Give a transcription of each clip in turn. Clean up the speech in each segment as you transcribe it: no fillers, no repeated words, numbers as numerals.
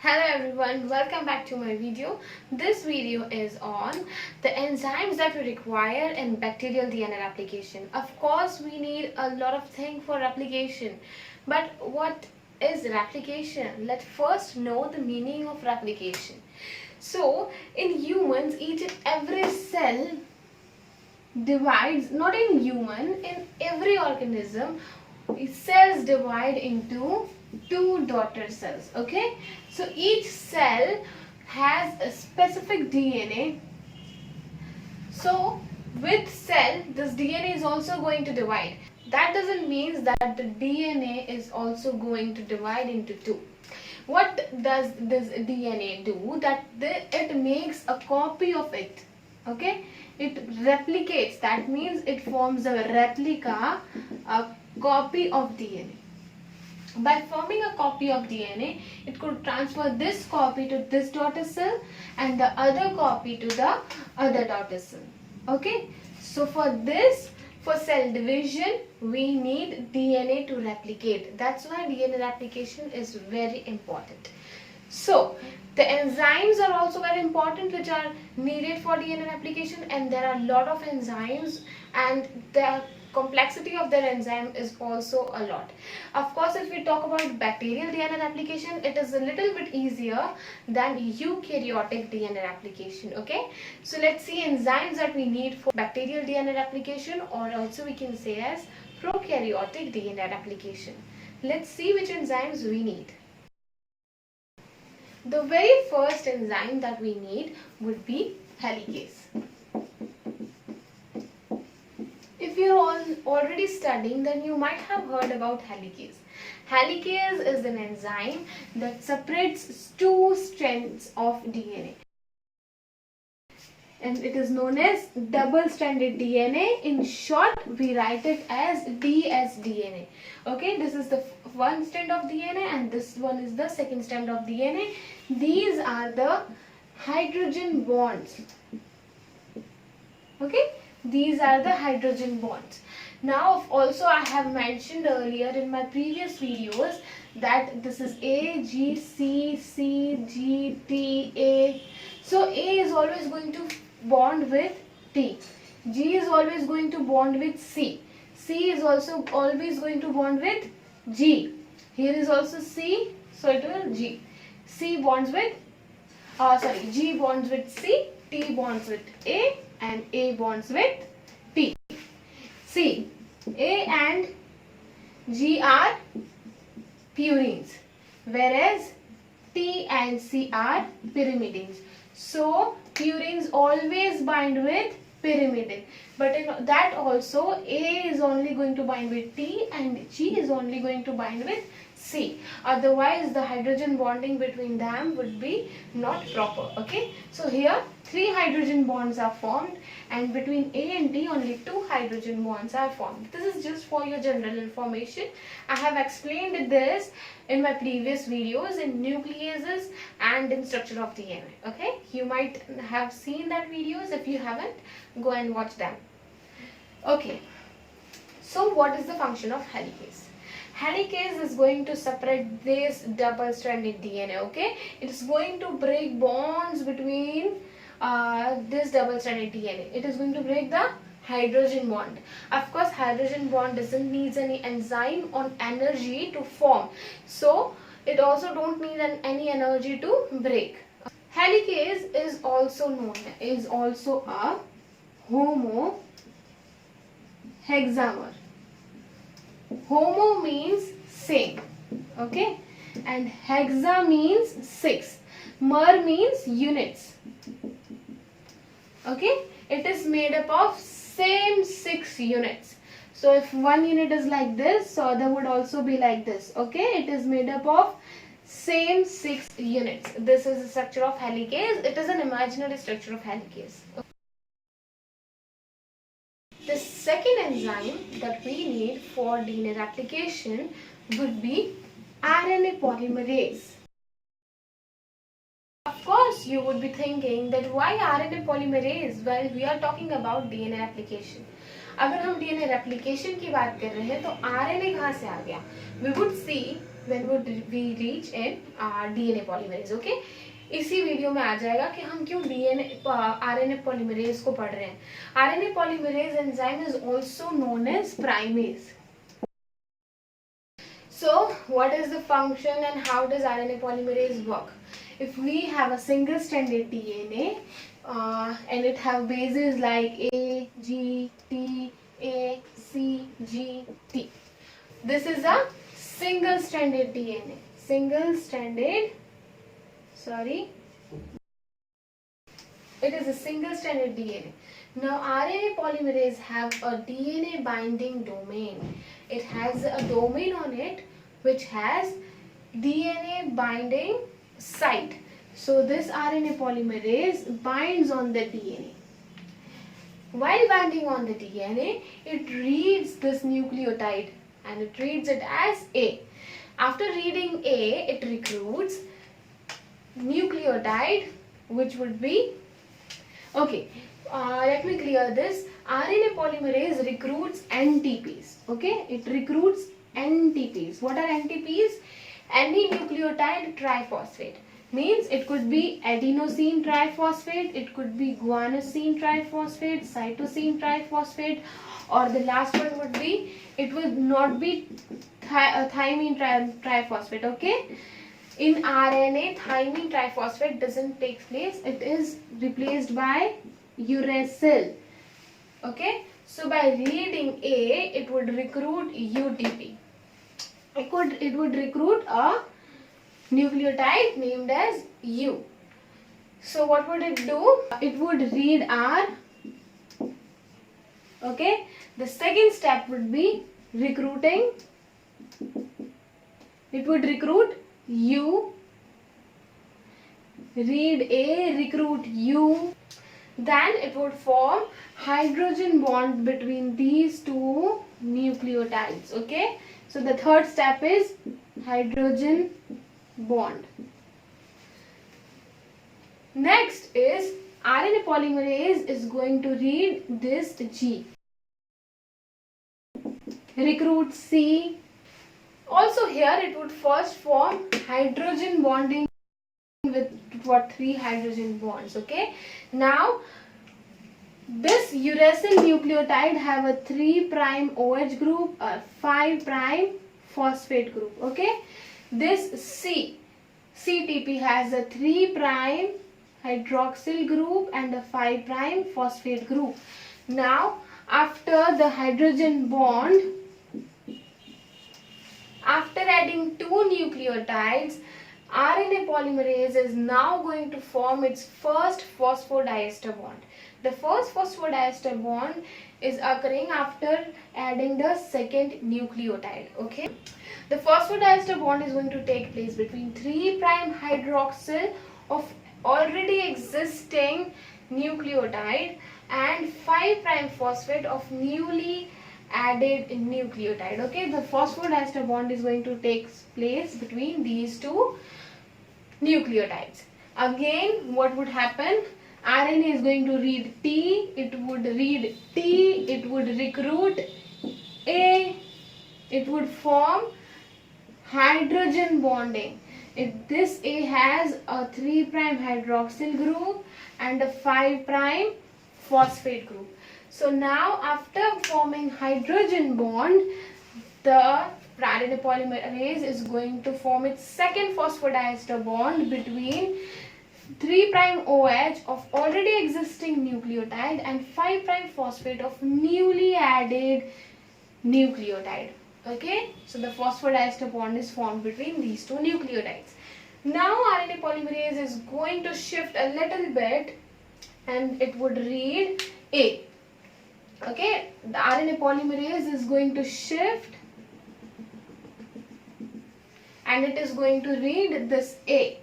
Hello everyone, welcome back to my video. This video is on the enzymes that we require in bacterial DNA replication. Of course, we need a lot of things for replication, but what is replication? Let's first know the meaning of replication. So, in humans, each and every cell divides, not in human, in every organism, cells divide into two daughter cells. Okay, so each cell has a specific DNA. So with cell, this DNA is also going to divide. That doesn't mean that the DNA is also going to divide into two. What does this DNA do? It makes a copy of it. Okay, it replicates. That means it forms a replica, a copy of DNA. By forming a copy of DNA, it could transfer this copy to this daughter cell and the other copy to the other daughter cell. Okay, so for cell division, we need DNA to replicate. That's why DNA replication is very important. So the enzymes are also very important, which are needed for DNA replication, and there are a lot of enzymes, and the complexity of their enzyme is also a lot. Of course, if we talk about bacterial DNA replication, it is a little bit easier than eukaryotic DNA replication. Okay, so let's see enzymes that we need for bacterial DNA replication, or also we can say as prokaryotic DNA replication. Let's see which enzymes we need. The very first enzyme that we need would be helicase. If you're already studying, then you might have heard about helicase. Helicase is an enzyme that separates two strands of DNA. And it is known as double-stranded DNA. In short, we write it as dsDNA. Okay, this is the one strand of DNA and this one is the second strand of DNA. These are the hydrogen bonds. Okay, these are the hydrogen bonds. Now, also I have mentioned earlier in my previous videos that this is A, G, C, C, G, T, A. So A is always going to bond with T. G is always going to bond with C. C is also always going to bond with G. Here is also C, so it will G. G bonds with C, T bonds with A, and A bonds with T. See, A and G are purines, whereas T and C are pyrimidines. So purines always bind with pyrimidine, but in that also A is only going to bind with T and G is only going to bind with C. Otherwise, the hydrogen bonding between them would be not proper. Okay, so here 3 hydrogen bonds are formed, and between A and T only 2 hydrogen bonds are formed. This is just for your general information. I have explained this in my previous videos in nucleases and in structure of DNA. Okay, you might have seen that videos. If you haven't, go and watch them. Okay, so what is the function of helicase? Helicase is going to separate this double-stranded DNA. Okay, it is going to break bonds between this double-stranded DNA. It is going to break the hydrogen bond. Of course, hydrogen bond doesn't need any enzyme or energy to form, so it also don't need any energy to break. Helicase is also a homohexamer. Homo means same, okay, and hexa means 6. Mer means units. Okay, it is made up of same 6 units. So if one unit is like this, so other would also be like this. Okay, it is made up of same 6 units. This is the structure of helicase. It is an imaginary structure of helicase. The second enzyme that we need for DNA replication would be RNA polymerase. Of course, you would be thinking that why RNA polymerase? Well, we are talking about DNA replication. अगर हम DNA replication की बात कर रहे हैं तो RNA कहाँ से आ गया? We would see when would we reach in DNA polymerase. Okay, इसी वीडियो में आ जाएगा कि हम क्यों RNA polymerase को पढ़ रहे हैं. RNA polymerase enzyme is also known as primase. So what is the function and how does RNA polymerase work? If we have a single stranded DNA and it have bases like A, G, T, A, C, G, T. This is a single stranded DNA. It is a single stranded DNA. Now RNA polymerase have a DNA binding domain. It has a domain on it which has DNA binding site. So this RNA polymerase binds on the DNA. While binding on the DNA, it reads this nucleotide and it reads it as A. After reading A, it recruits nucleotide which would be, okay, let me clear this. RNA polymerase recruits NTPs. Okay, it recruits NTPs. What are NTPs? Any nucleotide triphosphate. Means it could be adenosine triphosphate, it could be guanosine triphosphate, cytosine triphosphate, or the last one would be, it will not be thymine triphosphate. Okay, in RNA thymine triphosphate doesn't take place, it is replaced by uracil. Okay, so by reading A, it would recruit UTP. It would recruit a nucleotide named as U. So what would it do? It would read R. Okay, the second step would be recruiting. It would recruit U, read A, recruit U. Then it would form hydrogen bond between these two nucleotides. Okay, so the third step is hydrogen bond. Next is RNA polymerase is going to read this G, recruit C. Also here it would first form hydrogen bonding with what, 3 hydrogen bonds. Okay, now this uracil nucleotide have a 3' OH group, a 5' phosphate group. Okay, this CTP has a 3' hydroxyl group and a 5' phosphate group. Now after the hydrogen bond, after adding 2 nucleotides, RNA polymerase is now going to form its first phosphodiester bond. The first phosphodiester bond is occurring after adding the second nucleotide. Okay, the phosphodiester bond is going to take place between 3' hydroxyl of already existing nucleotide and 5' phosphate of newly added nucleotide. Okay, the phosphodiester bond is going to take place between these two nucleotides. Again, what would happen? RNA is going to read T, it would read T, it would recruit A, it would form hydrogen bonding. If this A has a 3' hydroxyl group and a 5' phosphate group. So now after forming hydrogen bond, the RNA polymerase is going to form its second phosphodiester bond between 3' OH of already existing nucleotide and 5' phosphate of newly added nucleotide. Okay, so the phosphodiester bond is formed between these two nucleotides. Now RNA polymerase is going to shift a little bit and it would read A. Okay, the RNA polymerase is going to shift and it is going to read this A.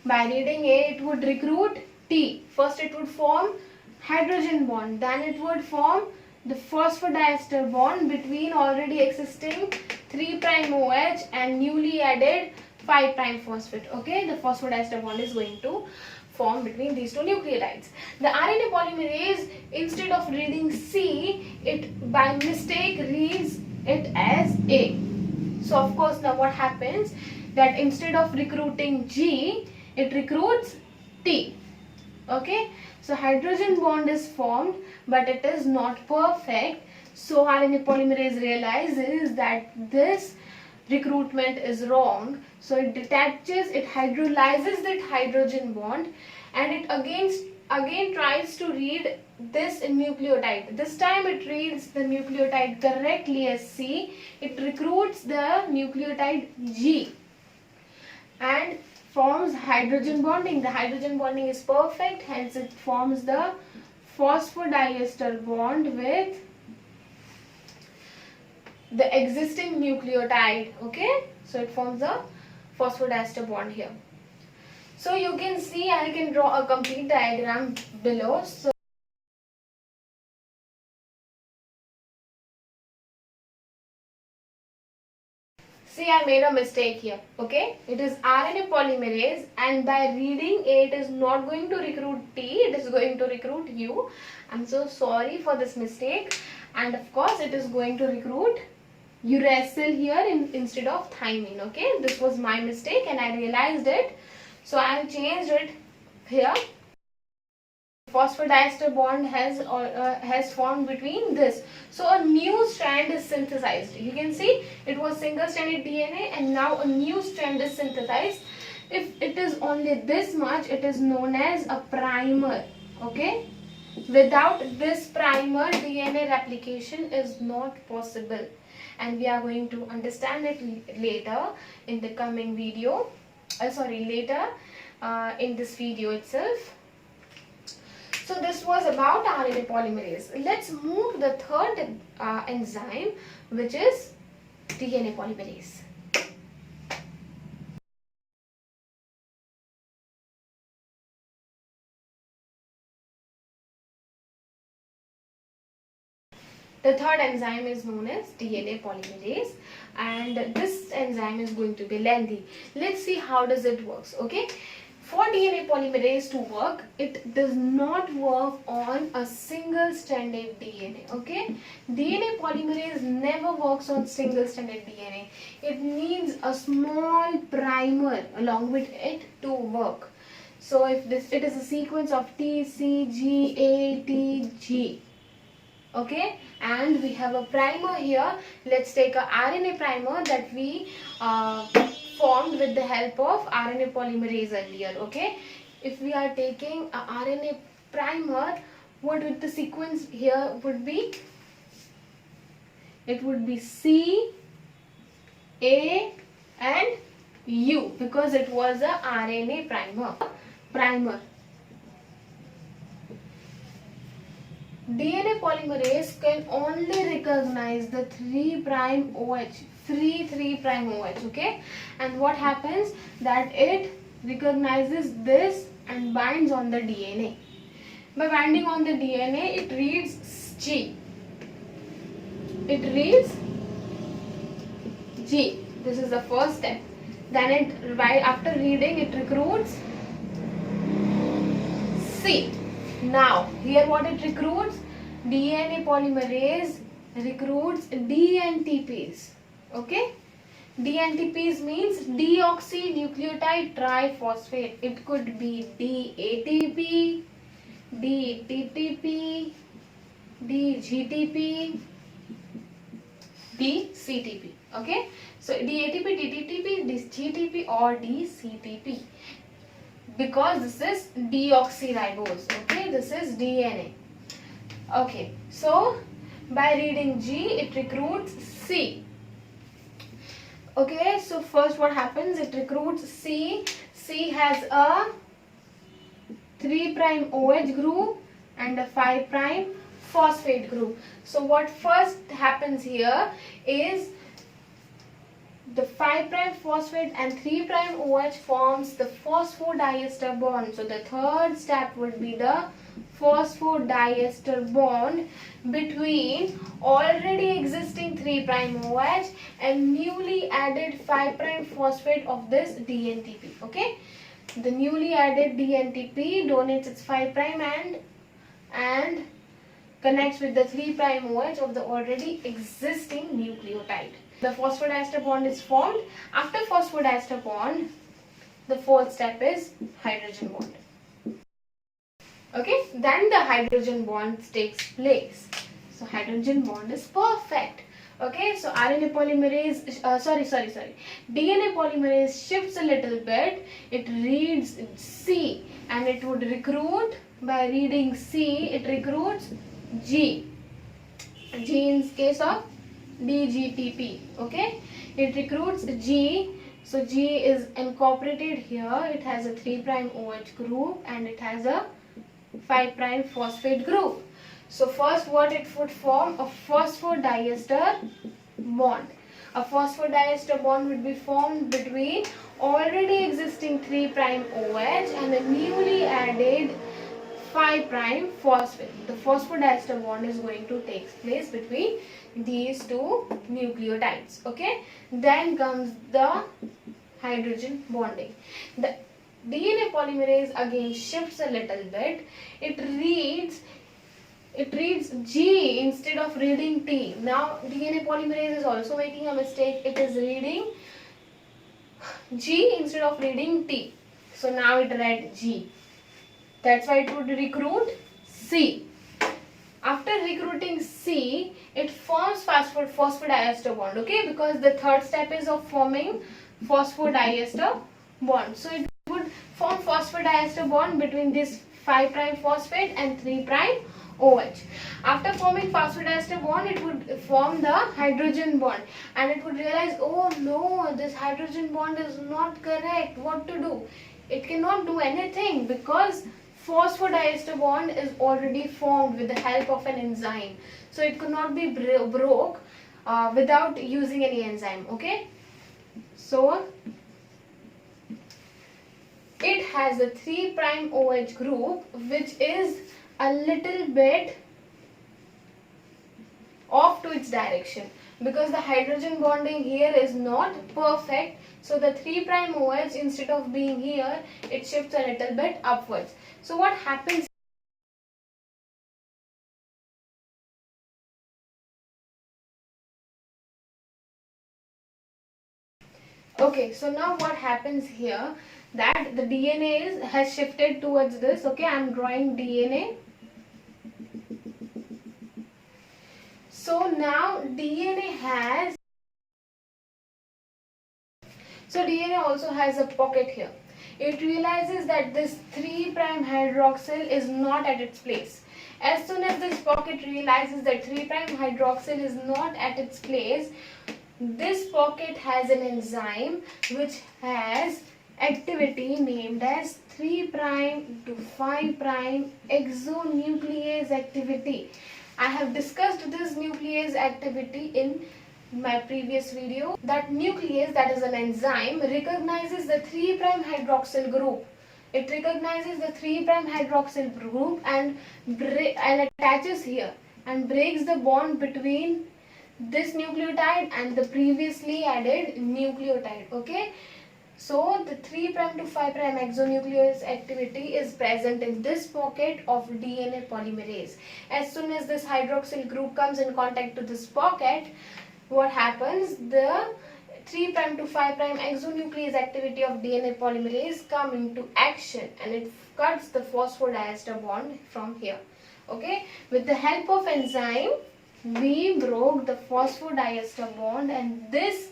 By reading A, it would recruit T. First it would form hydrogen bond, then it would form the phosphodiester bond between already existing 3' OH and newly added 5' phosphate. Okay, the phosphodiester bond is going to form between these two nucleotides. The RNA polymerase, instead of reading C, it by mistake reads it as A. So of course now what happens, that instead of recruiting G, it recruits T. Okay, so hydrogen bond is formed, but it is not perfect. So RNA polymerase realizes that this recruitment is wrong. So it detaches, it hydrolyzes that hydrogen bond, and it again tries to read this nucleotide. This time it reads the nucleotide correctly as C. It recruits the nucleotide G and forms hydrogen bonding. The hydrogen bonding is perfect, hence it forms the phosphodiester bond with the existing nucleotide. Okay, so it forms a phosphodiester bond here. So you can see, I can draw a complete diagram below. So see, I made a mistake here. Okay, it is RNA polymerase, and by reading A, it is not going to recruit T, it is going to recruit U. I'm so sorry for this mistake. And of course, it is going to recruit uracil here instead of thymine. Okay, this was my mistake and I realized it. So I have changed it here. Phosphodiester bond has formed between this. So a new strand is synthesized. You can see it was single stranded DNA and now a new strand is synthesized. If it is only this much, it is known as a primer. Okay, without this primer, DNA replication is not possible, and we are going to understand it later in the coming video. Later in this video itself. So this was about RNA polymerase. Let's move to the third enzyme, which is DNA polymerase. The third enzyme is known as DNA polymerase, and this enzyme is going to be lengthy. Let's see how does it works. Okay, for DNA polymerase to work, it does not work on a single stranded DNA. Okay, DNA polymerase never works on single stranded DNA. It needs a small primer along with it to work. So if it is a sequence of T, C, G, A, T, G. Okay, and we have a primer here. Let's take a RNA primer that we formed with the help of RNA polymerase earlier. Okay, if we are taking a RNA primer, what would the sequence here would be? It would be C, A and U, because it was a RNA primer. DNA polymerase can only recognize the 3' OH, free 3' OH, okay? And what happens, that it recognizes this and binds on the DNA. By binding on the DNA, it reads G. It reads G. This is the first step. Then after reading, it recruits C. Now, here what it recruits? DNA polymerase recruits DNTPs. Okay? DNTPs means deoxynucleotide triphosphate. It could be DATP, DTTP, DGTP, DCTP. Okay? So, DATP, DTTP, DGTP or DCTP. Because this is deoxyribose. Okay, this is DNA. Okay, so by reading G, it recruits C. Okay, so first what happens, it recruits C. C has a 3' OH group and a 5' phosphate group. So what first happens here is the 5' phosphate and 3' OH forms the phosphodiester bond. So the third step would be the phosphodiester bond between already existing 3' OH and newly added 5' phosphate of this DNTP. Okay, the newly added DNTP donates its 5' and connects with the 3' OH of the already existing nucleotide. The phosphodiester bond is formed. After phosphodiester bond, the fourth step is hydrogen bond. Okay, then the hydrogen bond takes place. So hydrogen bond is perfect. Okay, so RNA polymerase, DNA polymerase shifts a little bit. It reads C and it would recruit, by reading C, it recruits G. G in case of DGTP. Okay, it recruits G. So G is incorporated here. It has a 3' OH group and it has a 5' phosphate group. So first what it would form? A phosphodiester bond. A phosphodiester bond would be formed between already existing 3' OH and a newly added 5' phosphate. The phosphodiester bond is going to take place between these two nucleotides. Okay. Then comes the hydrogen bonding. The DNA polymerase again shifts a little bit. It reads G instead of reading T. Now DNA polymerase is also making a mistake. It is reading G instead of reading T. So now it read G. That's why it would recruit C. After recruiting C, it forms phosphodiester bond. Okay, because the third step is of forming phosphodiester bond. So it would form phosphodiester bond between this 5' phosphate and 3' OH. After forming phosphodiester bond, it would form the hydrogen bond and it would realize, oh no, this hydrogen bond is not correct. What to do? It cannot do anything because phosphodiester bond is already formed with the help of an enzyme. So it could not be broke without using any enzyme. Okay. So it has a 3' OH group which is a little bit off to its direction because the hydrogen bonding here is not perfect. So the 3' OH, instead of being here, it shifts a little bit upwards. So what happens? Okay, so now what happens here, that the DNA has shifted towards this. Okay, I am drawing DNA. So now DNA also has a pocket here. It realizes that this 3' hydroxyl is not at its place. As soon as this pocket realizes that 3' hydroxyl is not at its place, this pocket has an enzyme which has activity named as 3' to 5' exonuclease activity. I have discussed this nuclease activity in my previous video. That nuclease, that is an enzyme, recognizes the 3' hydroxyl group. It recognizes the 3' hydroxyl group and attaches here and breaks the bond between this nucleotide and the previously added nucleotide. Okay. So the 3' to 5' exonuclease activity is present in this pocket of DNA polymerase. As soon as this hydroxyl group comes in contact to this pocket, what happens? The 3' to 5' exonuclease activity of DNA polymerase come into action and it cuts the phosphodiester bond from here. Okay. With the help of enzyme, we broke the phosphodiester bond and this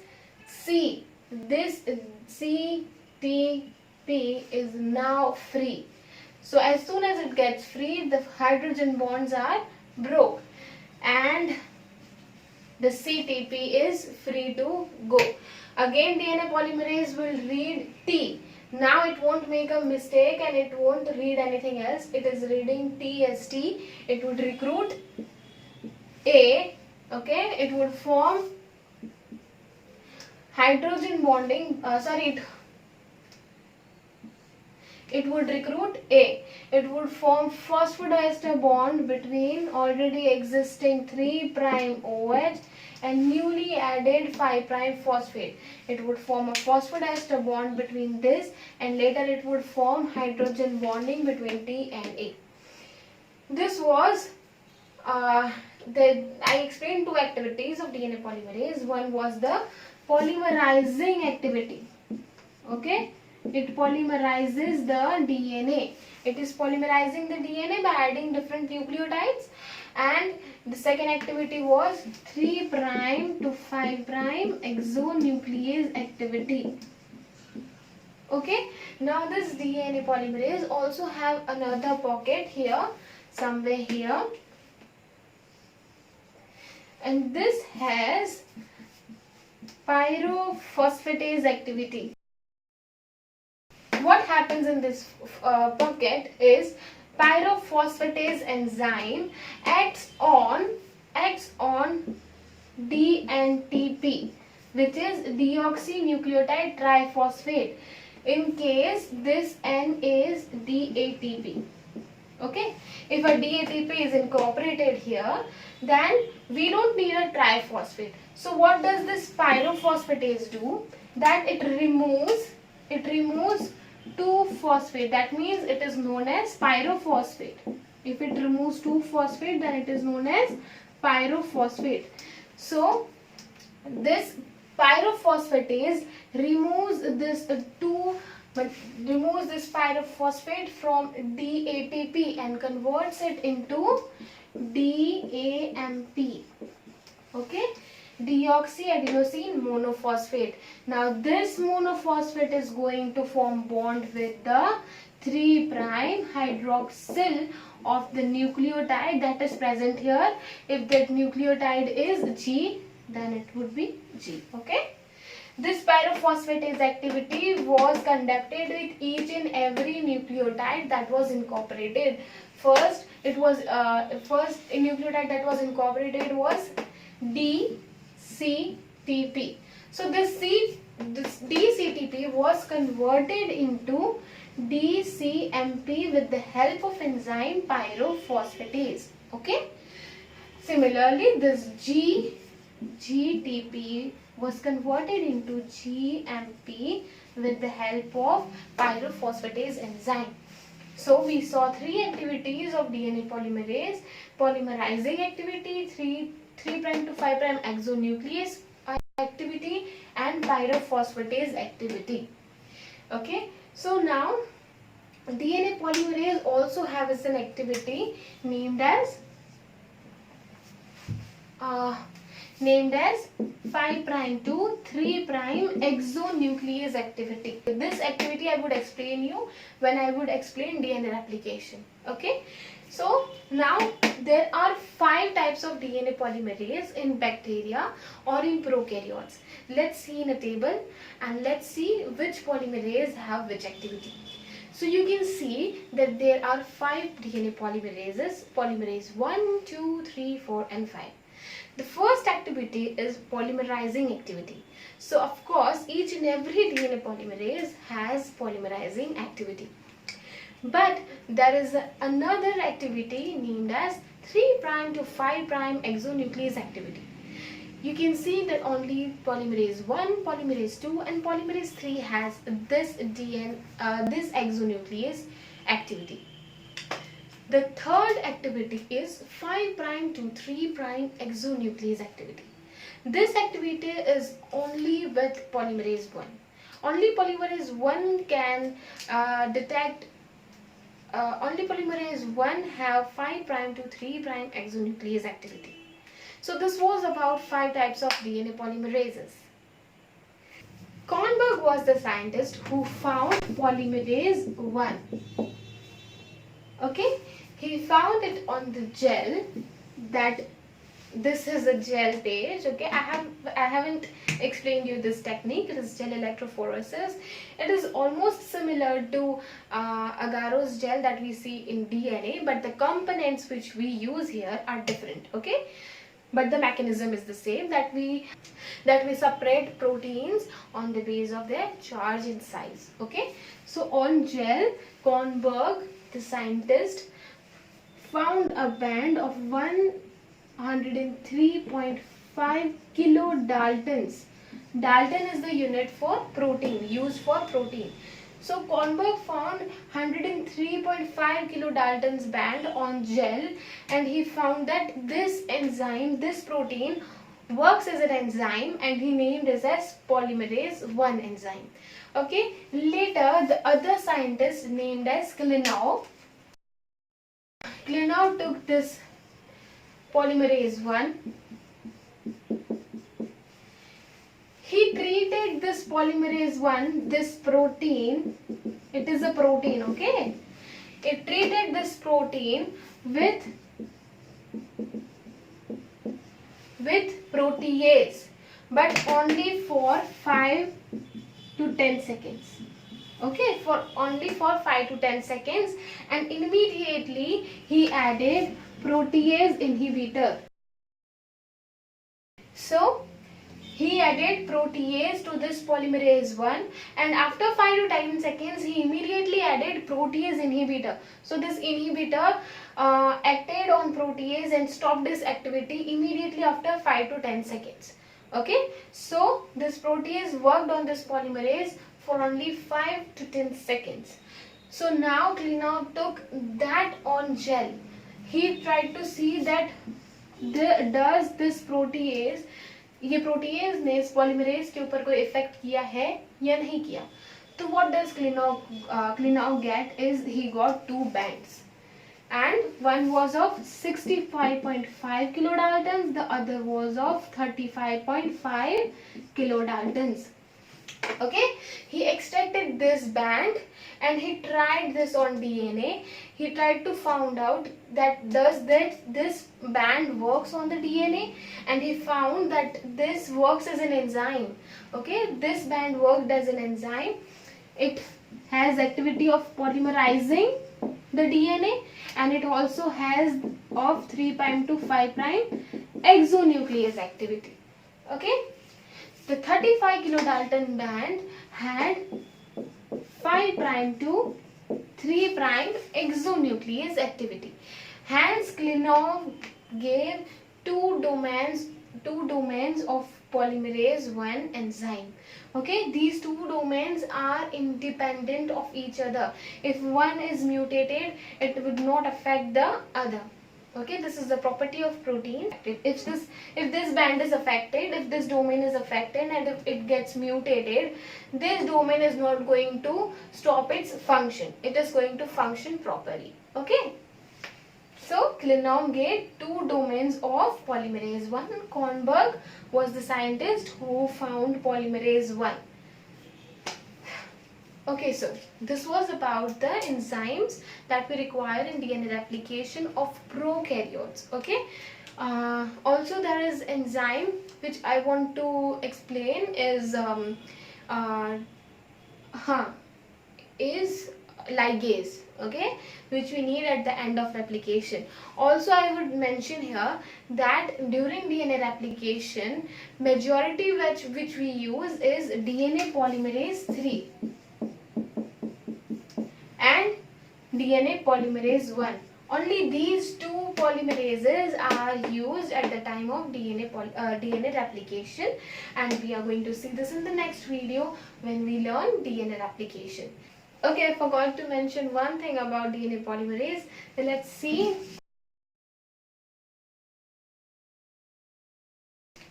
CTP is now free. So as soon as it gets free, the hydrogen bonds are broke and the CTP is free to go. Again DNA polymerase will read T. Now it won't make a mistake and it won't read anything else. It is reading T as T. It would recruit A. Okay, it would form hydrogen bonding, it would recruit A. It would form phosphodiester bond between already existing 3' OH and newly added 5' phosphate. It would form a phosphodiester bond between this and later it would form hydrogen bonding between T and A. This was I explained two activities of DNA polymerase. One was the polymerizing activity. Okay, it polymerizes the DNA. It is polymerizing the DNA by adding different nucleotides. And the second activity was 3' to 5' exonuclease activity. Okay, now this DNA polymerase also have another pocket here, somewhere here, and this has pyrophosphatase activity. What happens in this pocket is pyrophosphatase enzyme acts on DNTP, which is deoxynucleotide triphosphate, in case this N is DATP. Okay, if a DATP is incorporated here, then we don't need a triphosphate. So what does this pyrophosphatase do? That it removes 2-phosphate. That means it is known as pyrophosphate. If it removes 2-phosphate, then it is known as pyrophosphate. So this pyrophosphatase removes this pyrophosphate from DATP and converts it into DAMP. Okay, deoxyadenosine monophosphate. Now this monophosphate is going to form bond with the 3' hydroxyl of the nucleotide that is present here. If that nucleotide is G, then it would be G. Okay, this pyrophosphatase activity was conducted with each and every nucleotide that was incorporated. First nucleotide that was incorporated was DCTP. So this DCTP was converted into DCMP with the help of enzyme pyrophosphatase. Okay. Similarly, this GTP was converted into GMP with the help of pyrophosphatase enzyme. So we saw three activities of DNA polymerase: polymerizing activity, 3' to 5' exonuclease activity, and pyrophosphatase activity. Okay, so now DNA polymerase also has an activity named as 5' to 3' exonuclease activity. This activity I would explain you when I would explain DNA replication. Okay, so now there are 5 types of DNA polymerase in bacteria or in prokaryotes. Let's see in a table and let's see which polymerase have which activity. So you can see that there are 5 DNA polymerases: polymerase 1, 2, 3, 4 and 5. The first activity is polymerizing activity. So of course each and every DNA polymerase has polymerizing activity. But there is another activity named as 3' to 5' exonuclease activity. You can see that only polymerase 1, polymerase 2 and polymerase 3 has this exonuclease activity. The third activity is 5' to 3' exonuclease activity. This activity is only with polymerase 1. Only polymerase 1 can only polymerase 1 have 5' to 3' exonuclease activity. So this was about 5 types of DNA polymerases. Kornberg was the scientist who found polymerase 1. Okay, he found it on the gel. That this is a gel page. Okay, I haven't explained you this technique. It is gel electrophoresis. It is almost similar to agarose gel that we see in DNA, but the components which we use here are different. Okay, but the mechanism is the same, that we separate proteins on the base of their charge and size. Okay, so on gel, Kornberg, the scientist, found a band of 103.5 kilodaltons. Dalton is the unit for protein, used for protein. So Kornberg found 103.5 kilodaltons band on gel, and he found that this enzyme, this protein, works as an enzyme, and he named it as polymerase 1 enzyme. Okay, later the other scientist named as Klinov took this polymerase 1. He treated this polymerase 1, this protein, it is a protein, okay? It treated this protein with protease, but only for 5 to 10 seconds. Okay, only for 5 to 10 seconds, and immediately he added protease inhibitor. So he added protease to this polymerase 1, and after 5 to 10 seconds he immediately added protease inhibitor. So this inhibitor acted on protease and stopped this activity immediately after 5 to 10 seconds. Okay, so this protease worked on this polymerase for only 5 to 10 seconds. So now Klinov took that on gel. He tried to see that does this protease, ये protease ने इस polymerase के ऊपर कोई effect किया है या नहीं किया. तो what does Klinov get is he got two bands, and one was of 65.5 kilodaltons, the other was of 35.5 kilodaltons. Okay, he extracted this band and he tried this on DNA. He tried to find out that does this band works on the DNA, and he found that this works as an enzyme. Okay, this band worked as an enzyme. It has activity of polymerizing the DNA, and it also has of 3' to 5' exonuclease activity. Okay, the 35 kilodalton band had 5' to 3' exonuclease activity. Hence Klinov gave two domains of polymerase 1 enzyme. Okay, these two domains are independent of each other. If one is mutated, it would not affect the other. Okay, this is the property of protein. If this band is affected, if this domain is affected, and if it gets mutated, this domain is not going to stop its function. It is going to function properly. Okay. So Klinov gave two domains of polymerase 1. Kornberg was the scientist who found polymerase 1. Okay, so this was about the enzymes that we require in DNA replication of prokaryotes. Okay. Also, there is enzyme which I want to explain is ligase. Okay, which we need at the end of replication. Also, I would mention here that during DNA replication, majority which we use is DNA polymerase 3 and DNA polymerase 1. Only these two polymerases are used at the time of DNA replication, and we are going to see this in the next video when we learn DNA replication. Okay, I forgot to mention one thing about DNA polymerase. Let's see.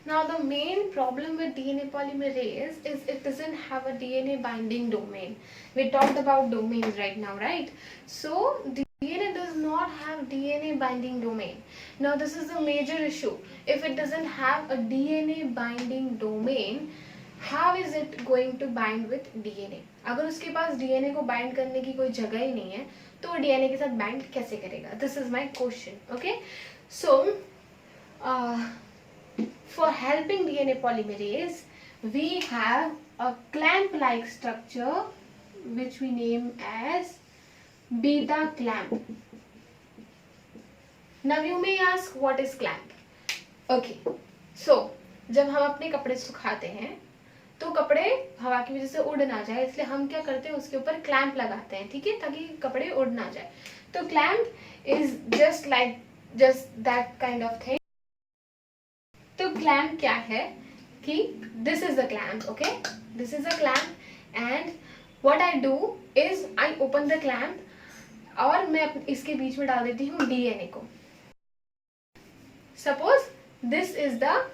Now, the main problem with DNA polymerase is it doesn't have a DNA binding domain. We talked about domains right now, right? So, DNA does not have DNA binding domain. Now, this is a major issue. If it doesn't have a DNA binding domain, how is it going to bind with DNA? अगर उसके पास DNA को bind करने की कोई जगह ही नहीं है, तो वो DNA के साथ bind कैसे करेगा? This is my question. Okay, so for helping DNA polymerase, we have a clamp-like structure which we name as beta clamp. Now you may ask, what is clamp? Okay, so जब हम अपने कपड़े सुखाते हैं तो कपड़े हवा की वजह से उड़ ना जाए, इसलिए हम क्या करते हैं, उसके ऊपर क्लैंप लगाते हैं, ठीक है, ताकि कपड़े उड़ ना जाए. तो clamp is just that kind of thing. तो क्लैंप क्या है कि this is a clamp. Okay, this is a clamp, and what I do is I open the clamp और मैं इसके बीच में डाल देती हूँ DNA को. Suppose this is the,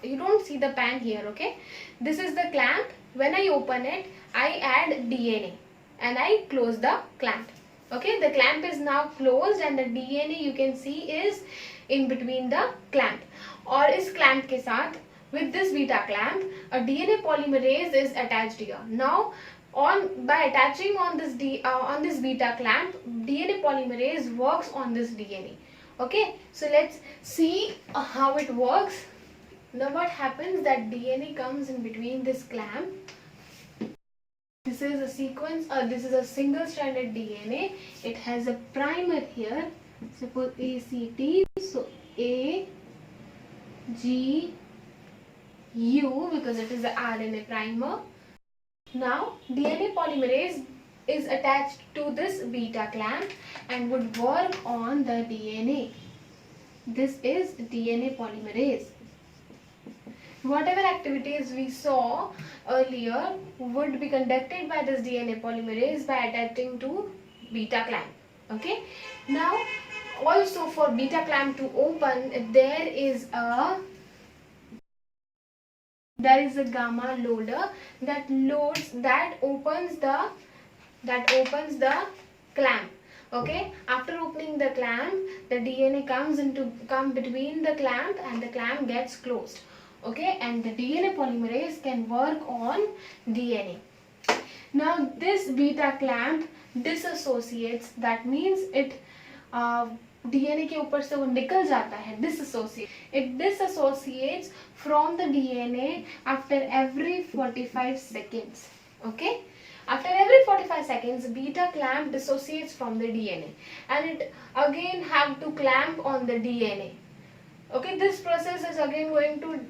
you don't see the pan here, okay? This is the clamp. When I open it, I add DNA and I close the clamp. Okay, the clamp is now closed and the DNA you can see is in between the clamp. और इस clamp के साथ, with this beta clamp, a DNA polymerase is attached here. Now, by attaching on this beta clamp, DNA polymerase works on this DNA. Okay, so let's see how it works. Now what happens, that DNA comes in between this clamp. This is a sequence, this is a single stranded DNA. It has a primer here, suppose ACT, so A, G, U, because it is the RNA primer. Now DNA polymerase is attached to this beta clamp and would work on the DNA. This is DNA polymerase. Whatever activities we saw earlier would be conducted by this DNA polymerase by attaching to beta clamp. Okay. Now also for beta clamp to open, there is a gamma loader that opens the clamp. Okay, after opening the clamp, the DNA come between the clamp and the clamp gets closed. Okay, and the DNA polymerase can work on DNA. Now this beta clamp disassociates, that means it DNA के ऊपर से वो निकल जाता है, disassociate. It disassociates from the DNA after every 45 seconds. Okay. After every 45 seconds, beta clamp dissociates from the DNA and it again have to clamp on the DNA. Okay, this process is again going to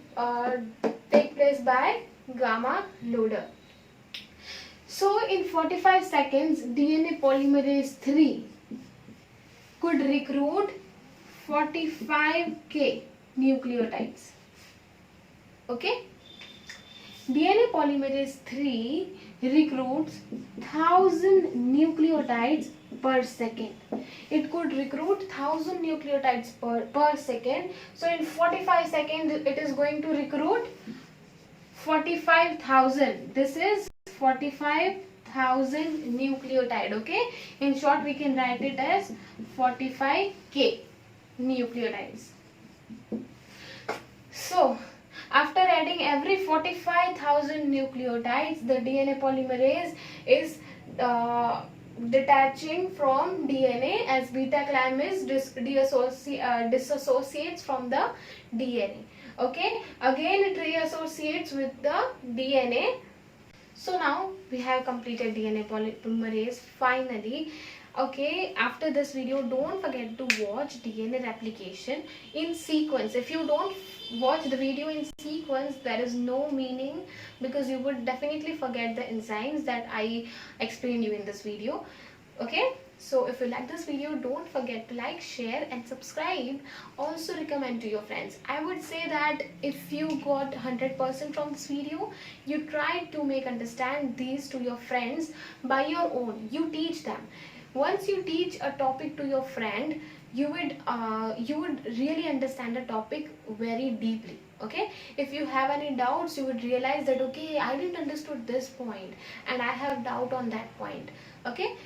take place by gamma loader. So in 45 seconds, DNA polymerase 3 could recruit 45k nucleotides. Okay, DNA polymerase 3 recruits 1000 nucleotides per second. It could recruit 1000 nucleotides per second. So in 45 seconds it is going to recruit 45,000. This is 45,000 nucleotide. Okay, in short we can write it as 45k nucleotides. So after adding every 45,000 nucleotides, the DNA polymerase is detaching from DNA as beta clamp is disassociates from the DNA. Okay, again it reassociates with the DNA. So now we have completed DNA polymerase finally. Okay, after this video, don't forget to watch DNA replication in sequence. If you don't watch the video in sequence, there is no meaning, because you would definitely forget the enzymes that I explained you in this video. Okay, so if you like this video, don't forget to like, share and subscribe. Also recommend to your friends. I would say that if you got 100% from this video, you try to make understand these to your friends by your own. You teach them. Once you teach a topic to your friend, you would really understand the topic very deeply. Okay, if you have any doubts, you would realize that okay, I didn't understood this point and I have doubt on that point. Okay,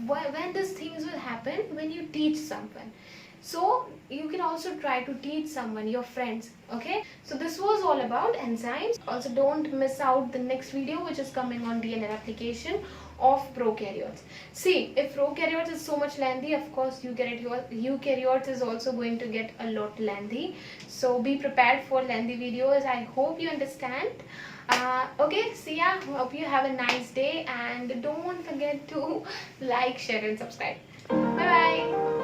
when these things will happen, when you teach someone, so you can also try to teach someone, your friends. Okay, so this was all about enzymes. Also don't miss out the next video which is coming on DNA replication of prokaryotes. See, if prokaryotes is so much lengthy, of course eukaryotes is also going to get a lot lengthy. So be prepared for lengthy videos. I hope you understand. Okay, see ya. Hope you have a nice day and don't forget to like, share and subscribe. Bye bye.